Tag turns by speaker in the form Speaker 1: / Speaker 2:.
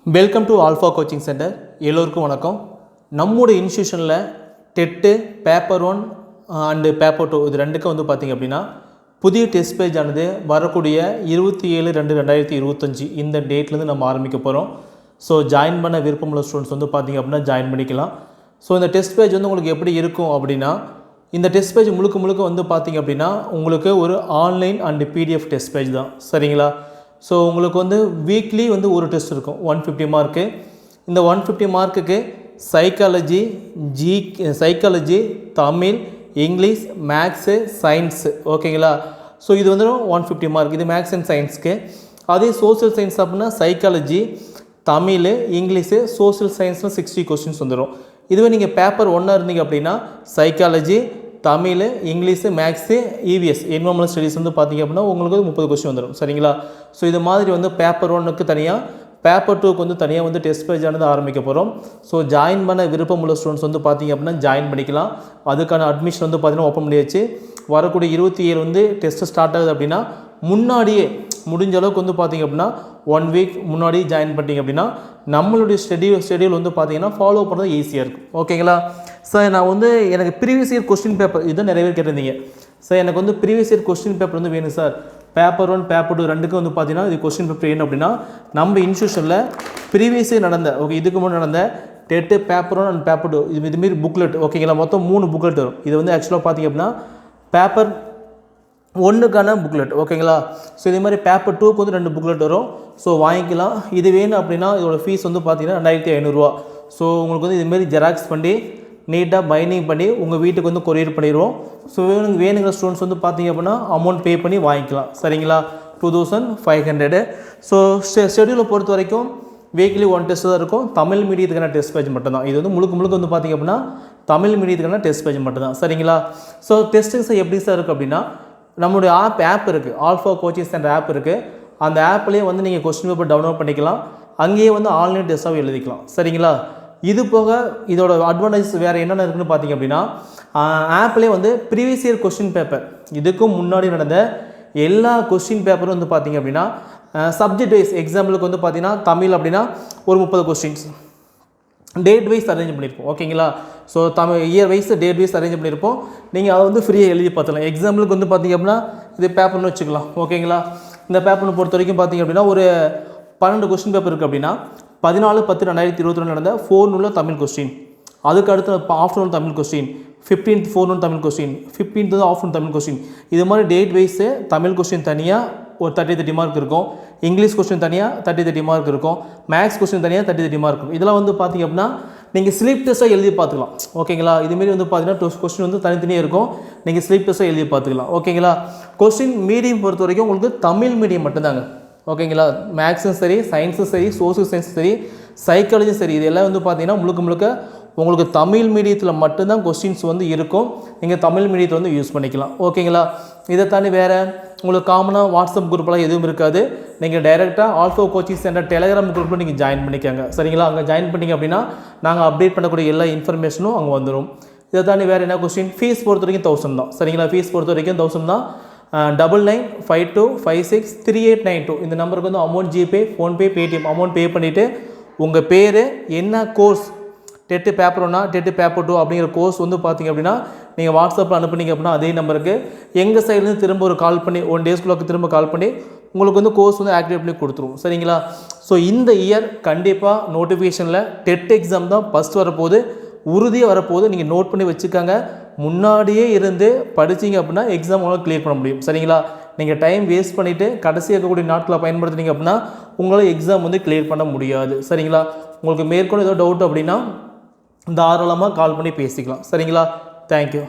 Speaker 1: Welcome to alpha coaching centre. எல்லோருக்கும் வணக்கம். நம்முடைய இன்ஸ்டியூஷனில் டெட்டு பேப்பர் 1 அண்டு பேப்பர் 2 இது ரெண்டுக்கும் வந்து பார்த்திங்க அப்படின்னா புதிய டெஸ்ட் பேஜ் ஆனது வரக்கூடிய 27/2/2025 இந்த டேட்லேருந்து நம்ம ஆரம்பிக்க போகிறோம். ஸோ ஜாயின் பண்ண விருப்பமுள்ள ஸ்டூடெண்ட்ஸ் வந்து பார்த்திங்க அப்படின்னா ஜாயின் பண்ணிக்கலாம். ஸோ இந்த டெஸ்ட் பேஜ் வந்து உங்களுக்கு எப்படி இருக்கும் அப்படின்னா, இந்த டெஸ்ட் பேஜ் முழுக்க வந்து பார்த்திங்க அப்படின்னா உங்களுக்கு ஒரு online and PDF test page தான். சரிங்களா? ஸோ உங்களுக்கு வந்து வீக்லி வந்து ஒரு டெஸ்ட் இருக்கும் 150 மார்க்கு. இந்த 150 மார்க்குக்கு psychology, Tamil, English, maths, science, ஓகேங்களா? ஸோ இது வந்து 150 மார்க். இது மேக்ஸ் அண்ட் சயின்ஸ்க்கு. அதே சோஷியல் சயின்ஸ் அப்படின்னா சைக்காலஜி, தமிழ், இங்கிலீஷு, சோஷியல் சயின்ஸில் 60 கொஸ்டின்ஸ் வந்துடும். இதுவே நீங்கள் பேப்பர் 1 இருந்தீங்க அப்படின்னா psychology, Tamil, English, maths, EVS environmental studies வந்து பார்த்திங்க அப்படின்னா உங்களுக்கு 30 கொஸ்டின் வந்துடும். சரிங்களா? ஸோ இது மாதிரி வந்து பேப்பர் 1க்கு தனியாக, பேப்பர் 2க்கு வந்து தனியாக வந்து டெஸ்ட் பேஜ் ஆனது ஆரம்பிக்க போகிறோம். ஸோ ஜாயின் பண்ண விருப்பம் உள்ள ஸ்டூடெண்ட்ஸ் வந்து பார்த்திங்க அப்படின்னா ஜாயின் பண்ணிக்கலாம். அதுக்கான அட்மிஷன் வந்து பார்த்திங்கன்னா ஓப்பன் பண்ணியாச்சு. வரக்கூடிய 27 வந்து டெஸ்ட்டு ஸ்டார்ட் ஆகுது அப்படின்னா முன்னாடியே முடிஞ்ச அளவுக்கு வந்து பார்த்திங்க அப்படின்னா 1 வீக் முன்னாடி ஜாயின் பண்ணிட்டீங்க அப்படின்னா நம்மளுடைய ஷெடியூல் வந்து பார்த்திங்கன்னா ஃபாலோ பண்ணுறது ஈஸியாக இருக்கும். ஓகேங்களா? சார் நான் வந்து எனக்கு ப்ரீவியஸ் இயர் கொஸ்டின் பேப்பர் இதுதான் நிறைய பேர் கேட்டிருந்தீங்க. சார் எனக்கு வந்து ப்ரீவியஸ் இயர் கொஸ்டின் பேப்பர் வந்து வேணும் சார். பேப்பர் 1 பேப்பர் 2 ரெண்டுக்கும் வந்து பார்த்தீங்கன்னா இது கொஸ்டின் பேப்பர் வேணும் அப்படின்னா நம்ம இன்ஸ்டியூஷனில் ப்ரீவியஸ் இயர் நடந்த இதுக்கு முன்னாடி நடந்த டெட்டு பேப்பர் 1 அண்ட் பேப்பர் 2 இதுமாரி புக்லெட், ஓகேங்களா? மொத்தம் 3 புக்லெட் வரும். இது வந்து ஆக்சுவலாக பார்த்திங்க அப்படின்னா பேப்பர் 1க்கான புக்லெட், ஓகேங்களா? ஸோ இதே மாதிரி பேப்பர் 2க்கு வந்து 2 புக்லெட் வரும். ஸோ வாங்கிக்கலாம். இது வேணும் அப்படின்னா இதோட ஃபீஸ் வந்து பார்த்தீங்கன்னா 2500 ரூபா. ஸோ உங்களுக்கு வந்து இதுமாரி ஜெராக்ஸ் பண்ணி நீட்டாக பைண்டிங் பண்ணி உங்கள் வீட்டுக்கு வந்து கொரியர் பண்ணிடுவோம். ஸோ வேணுங்கிற ஸ்டூடெண்ட்ஸ் வந்து பார்த்திங்க அப்படின்னா அமௌண்ட் பே பண்ணி வாங்கிக்கலாம். சரிங்களா? 2500. ஸோ ஷெடியூலை பொறுத்த வரைக்கும் வீக்லி 1 டெஸ்ட் தான் இருக்கும். தமிழ் மீடியத்துக்கான டெஸ்ட் பேஜ் மட்டும்தான். இது வந்து முழுக்க வந்து பார்த்திங்க அப்படின்னா தமிழ் மீடியத்துக்கான டெஸ்ட் பேஜ் மட்டும்தான். சரிங்களா? ஸோ டெஸ்ட்டுங்க எப்படி சார் இருக்குது அப்படின்னா, நம்மளுடைய ஆப் இருக்குது, ஆல்ஃபா கோச்சிங் சென்டர் ஆப் இருக்குது. அந்த ஆப்லேயே வந்து நீங்கள் கொஸ்டின் பேப்பர் டவுன்லோட் பண்ணிக்கலாம். அங்கேயே வந்து ஆன்லைன் டெஸ்ட்டாக எழுதிக்கலாம். சரிங்களா? இது போக இதோட அட்வான்டேஜ் வேறு என்னென்ன இருக்குன்னு பார்த்திங்க அப்படின்னா, ஆப்லேயே வந்து ப்ரீவியஸ் இயர் கொஸ்டின் பேப்பர் இதுக்கும் முன்னாடி நடந்த எல்லா கொஸ்டின் பேப்பரும் வந்து பார்த்திங்க அப்படின்னா சப்ஜெக்ட் வைஸ், எக்ஸாம்பிளுக்கு வந்து பார்த்திங்கன்னா தமிழ் அப்படின்னா ஒரு 30 கொஸ்டின்ஸ் டேட் வைஸ் அரேஞ்ச் பண்ணியிருப்போம். ஓகேங்களா? So year wise date wise arrange பண்ணியிருப்போம். நீங்கள் அதை வந்து ஃப்ரீயாக எழுதி பார்த்துக்கலாம். எக்ஸாம்பிளுக்கு வந்து பார்த்திங்க அப்படின்னா இது பேப்பர்னு வச்சுக்கலாம். ஓகேங்களா? இந்த பேப்பர்னு பொறுத்த வரைக்கும் பார்த்திங்க அப்படின்னா ஒரு 12 கொஸ்டின் பேப்பர் இருக்குது அப்படின்னா 14/10/2022 நடந்த ஃபோர்னூல தமிழ் கொஸ்டின், அதுக்கு அடுத்து afternoon Tamil question, 15th forenoon Tamil question, 15th afternoon Tamil question, இது மாதிரி டேட் வைஸு தமிழ் கொஸ்டின் தனியாக ஒரு 30 மார்க் இருக்கும். இங்கிலீஷ் கொஸ்டின் தனியாக 30 மார்க் இருக்கும். மேக்ஸ் கொஸ்டின் தனியாக 30 மார்க் இருக்கும். இதெல்லாம் வந்து பார்த்திங்க அப்படின்னா நீங்கள் ஸ்லீப் டெஸ்ட்டாக எழுதி பார்த்துக்கலாம். ஓகேங்களா? இதுமாரி வந்து பார்த்தீங்கன்னா கொஸ்டின் வந்து தனித்தனியாக இருக்கும். நீங்கள் ஸ்லீப் டெஸ்ட்டாக எழுதி பார்த்துக்கலாம். ஓகேங்களா? கொஸ்டின் மீடியம் பொறுத்த வரைக்கும் உங்களுக்கு தமிழ் மீடியம் மட்டும்தாங்க. ஓகேங்களா? மேக்ஸும் சரி, சயின்ஸும் சரி, சோஷியல் சயின்ஸும் சரி, சைக்காலஜியும் சரி, இது எல்லாம் வந்து பார்த்திங்கன்னா முழுக்க உங்களுக்கு தமிழ் மீடியத்தில் மட்டும்தான் கொஸ்டின்ஸ் வந்து இருக்கும். நீங்கள் தமிழ் மீடியத்தில் வந்து யூஸ் பண்ணிக்கலாம். ஓகேங்களா? இதை தாண்டி வேறு உங்களுக்கு காமனாக வாட்ஸ்அப் குரூப்லாம் எதுவும் இருக்காது. நீங்கள் டைரெக்டாக ஆல்ஃபா கோச்சிங் சென்டர் டெலிகிராம் குரூப்பில் நீங்கள் ஜாயின் பண்ணிக்கோங்க. சரிங்களா? அங்கே ஜாயின் பண்ணிங்க அப்படின்னா நாங்கள் அப்டேட் பண்ணக்கூடிய எல்லா இன்ஃபர்மேஷனும் அங்கே வந்துடும். இதை தாண்டி வேறு என்ன கொஸ்டின், ஃபீஸ் பொறுத்த வரைக்கும் 1000 தான். சரிங்களா? ஃபீஸ் பொறுத்த வரைக்கும் 1000 தான். 9952563892 இந்த நம்பருக்கு வந்து amount GPay, PhonePe, Paytm amount pay பண்ணிவிட்டு உங்கள் பேர் என்ன course, TET paper 1 TET paper 2 அப்படிங்கிற கோர்ஸ் வந்து பார்த்திங்க அப்படின்னா நீங்கள் வாட்ஸ்அப்பில் அனுப்புனீங்க அப்படின்னா அதே நம்பருக்கு எங்கள் சைட்லேருந்து திரும்ப ஒரு கால் பண்ணி 1 டேஸ்க்குள்ளே திரும்ப கால் பண்ணி உங்களுக்கு வந்து கோர்ஸ் வந்து ஆக்டிவேட் பண்ணி கொடுத்துருவோம். சரிங்களா? ஸோ இந்த இயர் கண்டிப்பாக நோட்டிஃபிகேஷனில் டெட் எக்ஸாம் தான் ஃபஸ்ட் வரப்போகுது, உறுதியாக வரப்போகுது. நீங்கள் நோட் பண்ணி வச்சுக்காங்க. முன்னாடியே இருந்து படிச்சிங்க அப்படின்னா எக்ஸாம் உங்களால் கிளியர் பண்ண முடியும். சரிங்களா? நீங்கள் டைம் வேஸ்ட் பண்ணிவிட்டு கடைசி இருக்கக்கூடிய நாட்களை பயன்படுத்துனீங்க அப்படின்னா உங்களால் எக்ஸாம் வந்து கிளியர் பண்ண முடியாது. சரிங்களா? உங்களுக்கு மேற்கொண்டு ஏதோ டவுட் அப்படின்னா தாராளமாக கால் பண்ணி பேசிக்கலாம். சரிங்களா? தேங்க்யூ.